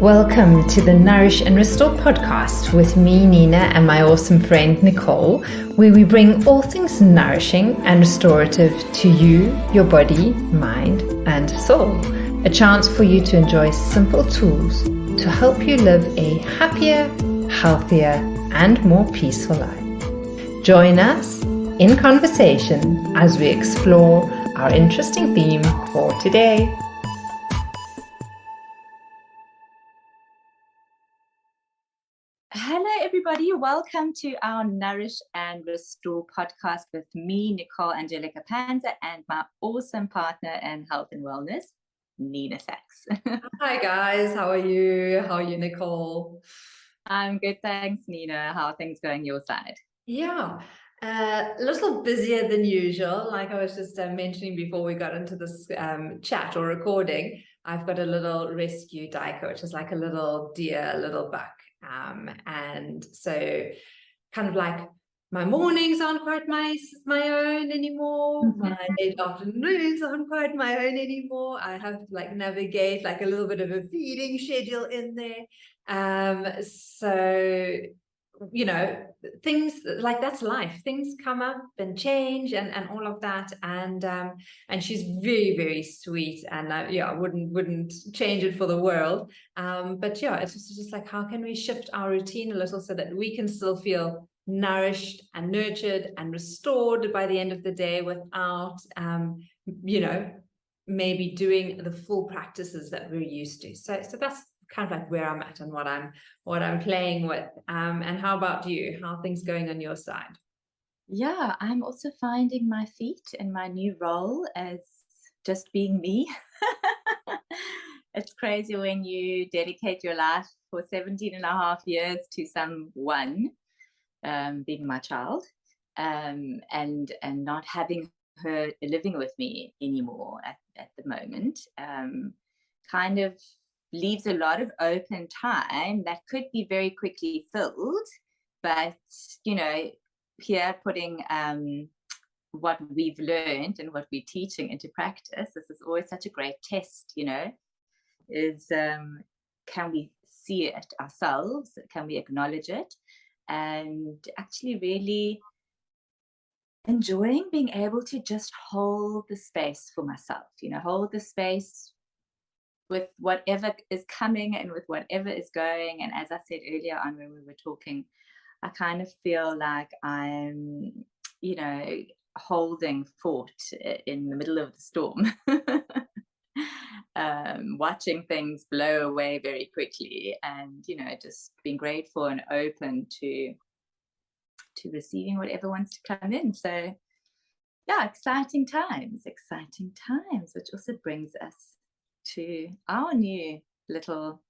Welcome to the Nourish and Restore podcast with me, Nina, and my awesome friend, Nicole, where we bring all things nourishing and restorative to you, your body, mind, and soul. A chance for you to enjoy simple tools to help you live a happier, healthier, and more peaceful life. Join us in conversation as we explore our interesting theme for today. Hello, everybody. Welcome to our Nourish and Restore podcast with me, Nicole Angelica Panza, and my awesome partner in health and wellness, Nina Sachs. Hi, guys. How are you? How are you, Nicole? I'm good, thanks, Nina. How are things going your side? Yeah, a little busier than usual. Like I was just mentioning before we got into this chat or recording, I've got a little rescue Daika, which is like a little deer, a little buck. And so kind of like my mornings aren't quite my own anymore. My late afternoons aren't quite my own anymore. I have to like navigate like a little bit of a feeding schedule in there. So, you know, things like that's life. Things come up and change and all of that. And she's very, very sweet. And yeah, I wouldn't change it for the world. But yeah, it's just like, how can we shift our routine a little so that we can still feel nourished and nurtured and restored by the end of the day without you know, maybe doing the full practices that we're used to. So that's kind of like where I'm at and what I'm playing with. And how about you? How are things going on your side? Yeah, I'm also finding my feet in my new role as just being me. It's crazy when you dedicate your life for 17 and a half years to someone, being my child, and not having her living with me anymore at the moment, kind of leaves a lot of open time that could be very quickly filled. But, you know, here putting what we've learned and what we're teaching into practice, this is always such a great test, you know, is can we see it ourselves? Can we acknowledge it? And actually really enjoying being able to just hold the space for myself, you know, hold the space with whatever is coming and with whatever is going. And as I said earlier on when we were talking, I kind of feel like I'm, you know, holding fort in the middle of the storm. Watching things blow away very quickly, and you know, just being grateful and open to receiving whatever wants to come in. So yeah, exciting times, which also brings us to our new little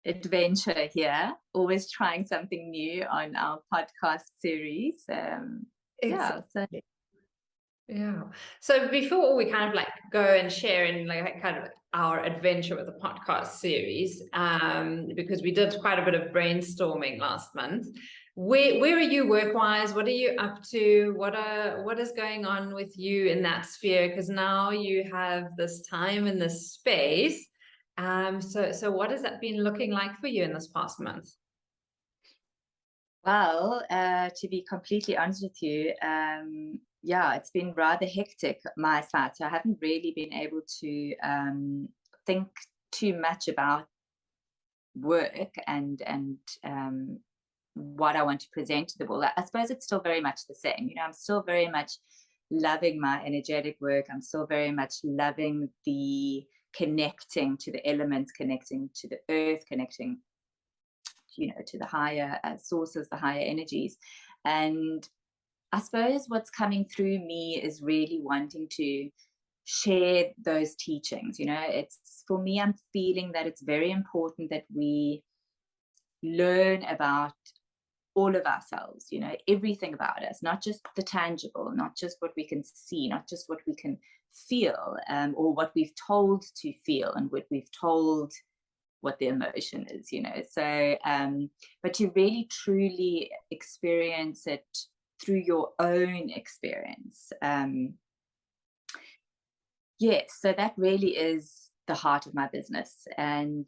adventure here, always trying something new on our podcast series. Exactly. Yeah. So before we kind of like go and share in like kind of our adventure with the podcast series, because we did quite a bit of brainstorming last month. Where are you work-wise? What are you up to? What is going on with you in that sphere? Because now you have this time in this space. So what has that been looking like for you in this past month? Well, to be completely honest with you, yeah, it's been rather hectic my side. So I haven't really been able to think too much about work and what I want to present to the world. I suppose it's still very much the same. You know, I'm still very much loving my energetic work. I'm still very much loving the connecting to the elements, connecting to the earth, connecting, you know, to the higher sources, the higher energies. And I suppose what's coming through me is really wanting to share those teachings. You know, it's for me, I'm feeling that it's very important that we learn about all of ourselves, you know, everything about us, not just the tangible, not just what we can see, not just what we can feel, or what we've told to feel and what we've told what the emotion is, you know. So but to really truly experience it through your own experience. Yes, so that really is the heart of my business, and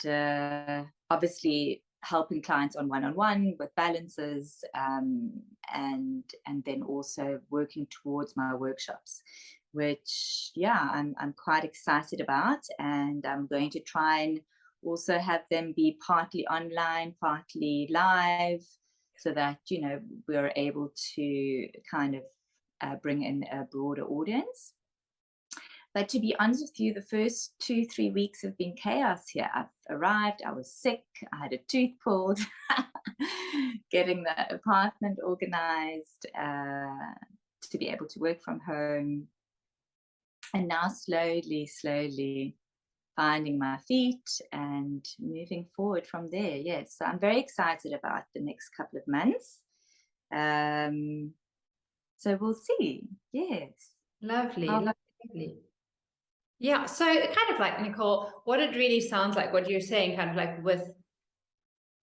obviously helping clients on one-on-one with balances, and then also working towards my workshops, which I'm quite excited about, and I'm going to try and also have them be partly online, partly live, so that we're able to kind of bring in a broader audience. But to be honest with you, the first 2-3 weeks have been chaos here. I've arrived, I was sick, I had a tooth pulled, getting the apartment organized to be able to work from home. And now slowly finding my feet and moving forward from there. Yes, so I'm very excited about the next couple of months. So we'll see. Yes. Lovely. Yeah, so kind of like, Nicole, what it really sounds like, what you're saying, kind of like with,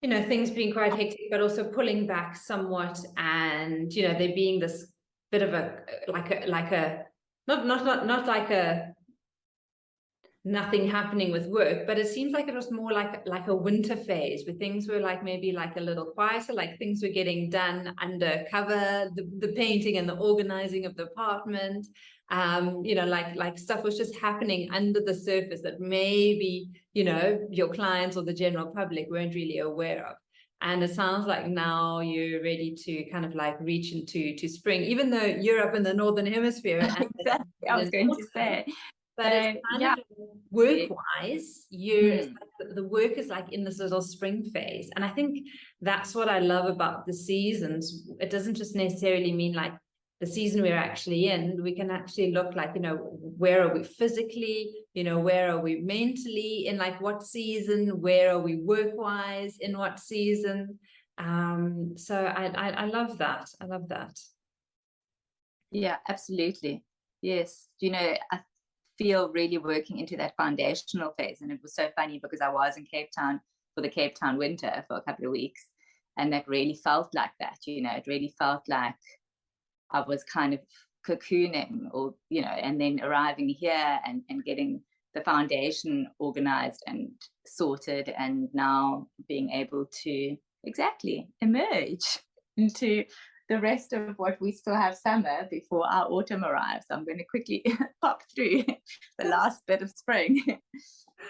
things being quite hectic, but also pulling back somewhat, and, there being this bit of a, not like a nothing happening with work, but it seems like it was more like a winter phase where things were like maybe like a little quieter, like things were getting done undercover, the painting and the organizing of the apartment, like stuff was just happening under the surface that maybe your clients or the general public weren't really aware of. And it sounds like now you're ready to kind of like reach into spring, even though you're up in the northern hemisphere. Exactly, I was going to say. But it's kind of work-wise, the work is like in this little spring phase. And I think that's what I love about the seasons. It doesn't just necessarily mean like the season we're actually in. We can actually look like, where are we physically, where are we mentally, in like what season, where are we work-wise, in what season. So I love that. I love that. Yeah, absolutely. Yes. I feel really working into that foundational phase. And it was so funny because I was in Cape Town for the Cape Town winter for a couple of weeks. And that really felt like that, it really felt like I was kind of cocooning, or, and then arriving here and getting the foundation organized and sorted, and now being able to exactly emerge into the rest of what we still have summer before our autumn arrives. I'm going to quickly pop through the last bit of spring.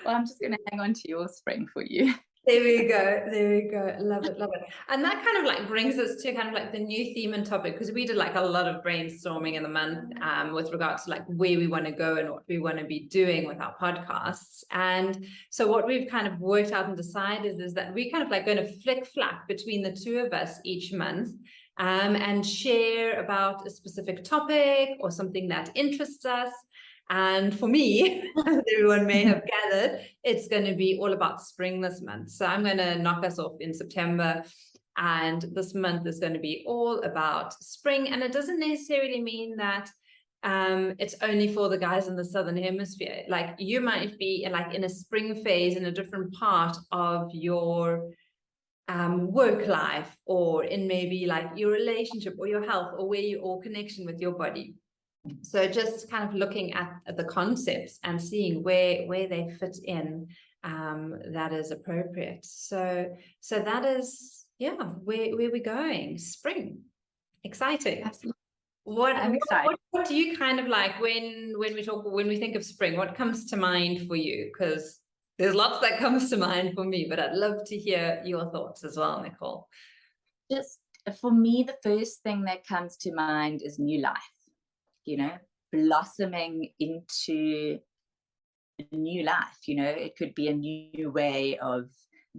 Well, I'm just going to hang on to your spring for you. There we go. Love it. And that kind of like brings us to kind of like the new theme and topic, because we did like a lot of brainstorming in the month with regards to like where we want to go and what we want to be doing with our podcasts. And so what we've kind of worked out and decided is that we're kind of like going to flick-flack between the two of us each month, and share about a specific topic or something that interests us. And for me, as everyone may have gathered, it's going to be all about spring this month. So I'm going to knock us off in September. And this month is going to be all about spring. And it doesn't necessarily mean that it's only for the guys in the Southern Hemisphere. Like you might be in a spring phase in a different part of your work life, or in maybe like your relationship or your health, or connection with your body. So just kind of looking at the concepts and seeing where they fit in, that is appropriate. So that is, where we're going. Spring. Exciting. Absolutely. I'm excited. What do you kind of like when we think of spring? What comes to mind for you? Because there's lots that comes to mind for me, but I'd love to hear your thoughts as well, Nicole. Just for me, the first thing that comes to mind is new life. Blossoming into a new life. It could be a new way of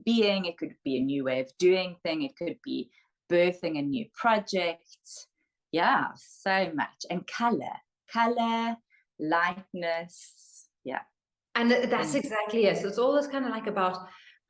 being, it could be a new way of doing things, it could be birthing a new project. Yeah, so much. And color, lightness. Yeah. And that's exactly it. So it's always kind of like about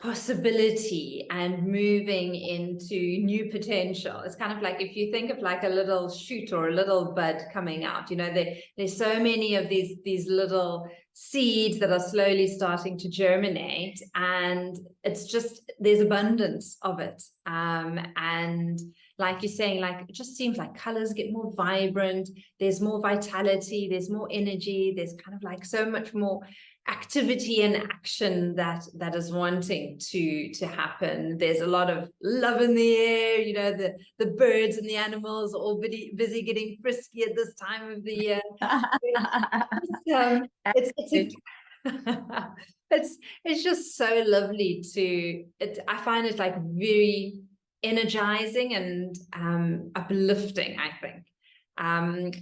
possibility and moving into new potential. It's kind of like if you think of like a little shoot or a little bud coming out, there's so many of these little seeds that are slowly starting to germinate, and it's just, there's abundance of it. And like you're saying, like it just seems like colors get more vibrant, there's more vitality, there's more energy, there's kind of like so much more activity and action that is wanting to happen. There's a lot of love in the air, you know, the birds and the animals are all busy getting frisky at this time of the year. It's just so lovely I find it like very energizing and uplifting, I think.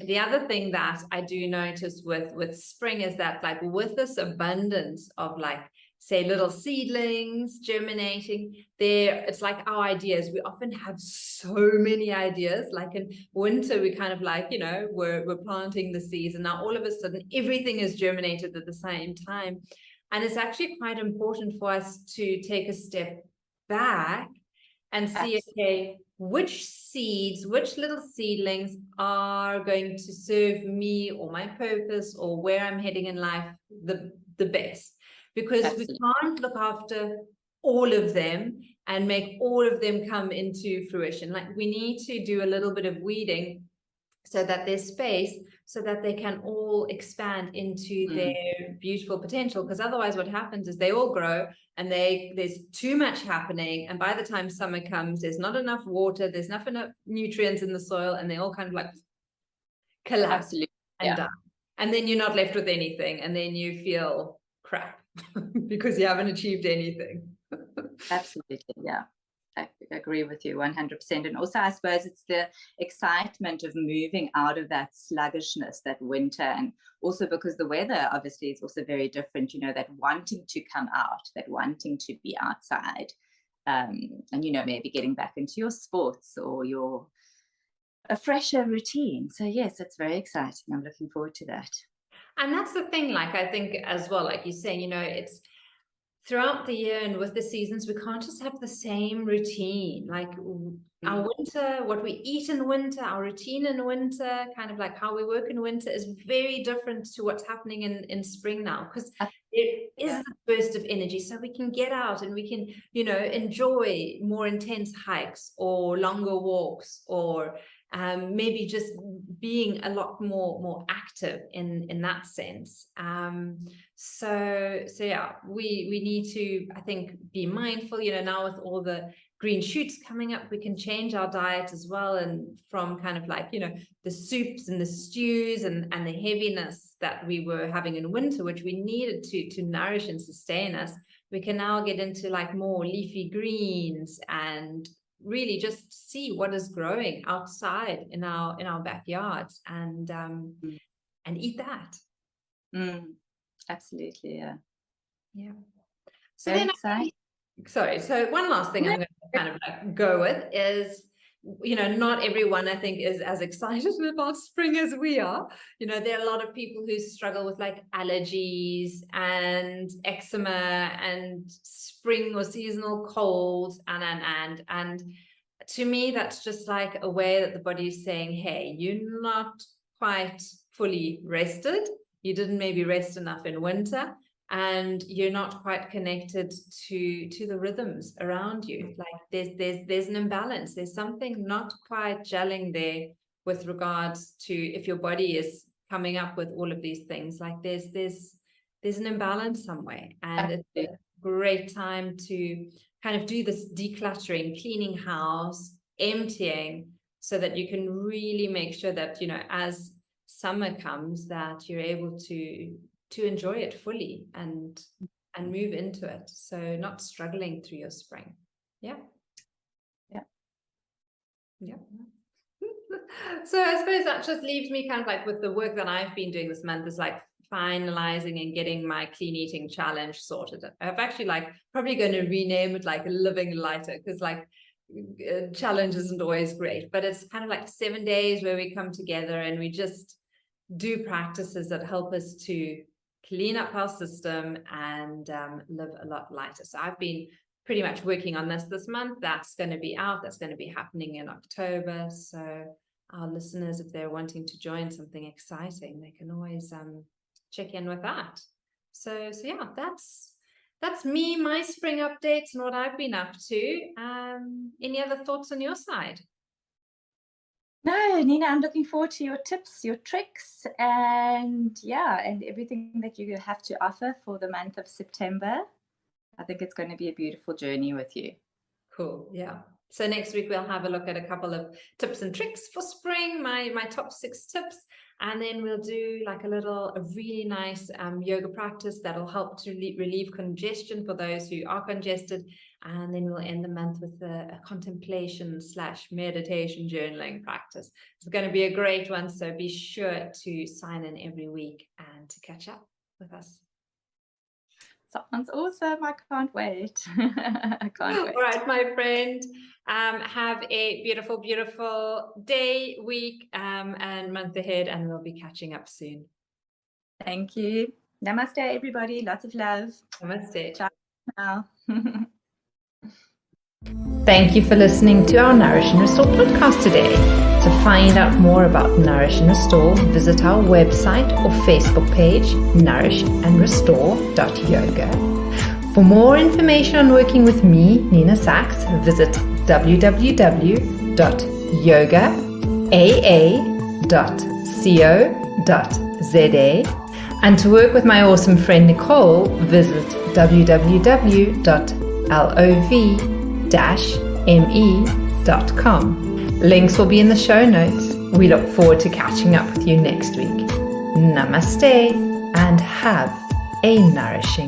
The other thing that I do notice with spring is that, like, with this abundance of, like, say, little seedlings germinating there, it's like our ideas, we often have so many ideas. Like in winter, we kind of like, you know, we're planting the seeds, and now all of a sudden everything is germinated at the same time. And it's actually quite important for us to take a step back and see, okay, which seeds, which little seedlings are going to serve me or my purpose or where I'm heading in life the best. Because we can't look after all of them and make all of them come into fruition. Like, we need to do a little bit of weeding so that there's space, so that they can all expand into their beautiful potential. Because otherwise what happens is they all grow and there's too much happening, and by the time summer comes, there's not enough water, there's not enough nutrients in the soil, and they all kind of like collapse and die. And then you're not left with anything, and then you feel crap because you haven't achieved anything. Absolutely, yeah. I agree with you 100%. And also, I suppose it's the excitement of moving out of that sluggishness, that winter, and also because the weather obviously is also very different, you know, that wanting to come out, that wanting to be outside, and, you know, maybe getting back into your sports or a fresher routine. So yes, it's very exciting. I'm looking forward to that. And that's the thing, like, I think as well, like you're saying, you know, it's throughout the year and with the seasons, we can't just have the same routine. Like our winter, what we eat in winter, our routine in winter, kind of like how we work in winter, is very different to what's happening in spring now, because there is a burst of energy, so we can get out and we can, you know, enjoy more intense hikes or longer walks, or maybe just being a lot more active in that sense. So yeah, we need to, I think, be mindful, you know, now with all the green shoots coming up, we can change our diet as well, and from kind of like, you know, the soups and the stews and the heaviness that we were having in winter, which we needed to nourish and sustain us, we can now get into like more leafy greens and really just see what is growing outside in our backyards, and eat that. Absolutely, yeah. So then so one last thing I'm going to kind of like go with is, you know, not everyone, I think, is as excited about spring as we are. You know, there are a lot of people who struggle with like allergies and eczema and spring or seasonal colds, and to me, that's just like a way that the body is saying, hey, you're not quite fully rested. You didn't maybe rest enough in winter, and you're not quite connected to the rhythms around you. Like there's an imbalance. There's something not quite gelling there with regards to if your body is coming up with all of these things. Like there's an imbalance somewhere, and it's a great time to kind of do this decluttering, cleaning house, emptying, so that you can really make sure that, you know, as summer comes, that you're able to enjoy it fully and move into it. So not struggling through your spring. Yeah. So I suppose that just leaves me kind of like with the work that I've been doing this month is like finalizing and getting my clean eating challenge sorted. I've actually like probably going to rename it like Living Lighter, because like challenge isn't always great, but it's kind of like 7 days where we come together and we just do practices that help us to clean up our system and live a lot lighter. So I've been pretty much working on this month. That's going to be out. That's going to be happening in October. So our listeners, if they're wanting to join something exciting, they can always check in with that. So yeah, that's me, my spring updates and what I've been up to. Any other thoughts on your side? No, Nina, I'm looking forward to your tips, your tricks, and everything that you have to offer for the month of September. I think it's going to be a beautiful journey with you. Cool. Yeah. So next week we'll have a look at a couple of tips and tricks for spring, my top 6 tips, and then we'll do like a really nice yoga practice that'll help to relieve congestion for those who are congested, and then we'll end the month with a contemplation / meditation journaling practice. It's going to be a great one, so be sure to sign in every week and to catch up with us. Sounds awesome. I can't wait. I can't wait. All right, my friend. Have a beautiful, beautiful day, week, and month ahead, and we'll be catching up soon. Thank you. Namaste, everybody. Lots of love. Namaste. Ciao now. Thank you for listening to our Nourish and Restore podcast today. To find out more about Nourish and Restore, visit our website or Facebook page, nourishandrestore.yoga. For more information on working with me, Nina Sachs, visit www.yogaaa.co.za. And to work with my awesome friend Nicole, visit www.lov-me.com. Links will be in the show notes. We look forward to catching up with you next week. Namaste and have a nourishing